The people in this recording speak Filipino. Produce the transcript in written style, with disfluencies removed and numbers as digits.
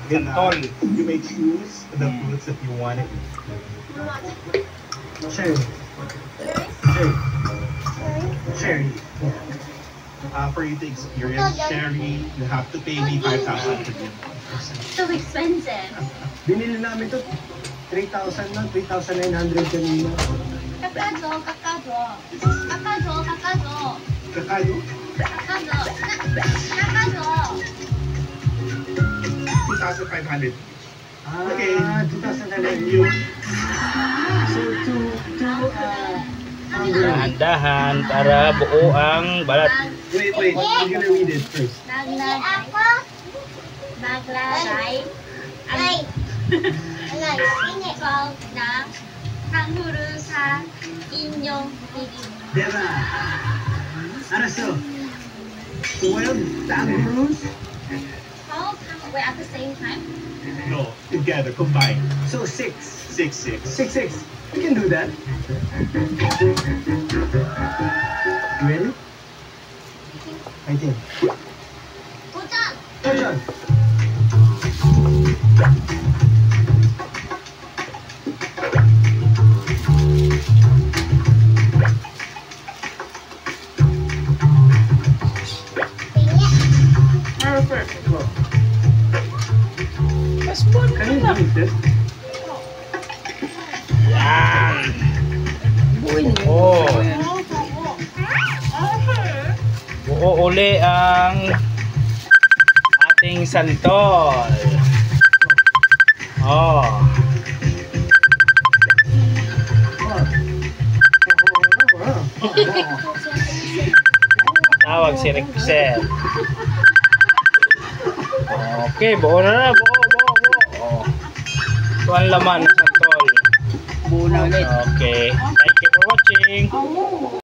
Santol. You may choose the fruits that you want. Cherry. Cherry. Cherry. For you to experience cherry, you have to pay me 5,000 per year. So expensive. Binili namin to 3,000 na, 3,900 kanina. Kakado, kakado. Kakado, kakado. Kakado? Kakado. Kakado. 2,500. Okay. 2,900. You. So, Dahan-dahan para buo ang balat. wait, I'm gonna read it first. Maglagay ang sinipag ng kanghuru sa inyong bibig. Deva, Araso, 12 kangaroos. How we at the same time? No, together, combined. So 6. 6. 6. We can do that. You ready? I think. 도전! Dojan. Perfect. Can you do this? Yan. Oh. Buo uli ang ating santol. Oh. Tawag si Rexel. Okay, buo na. Buo. Oh. Ito ang laman ng santol. Buo na ulit. Okay. Thank you for watching.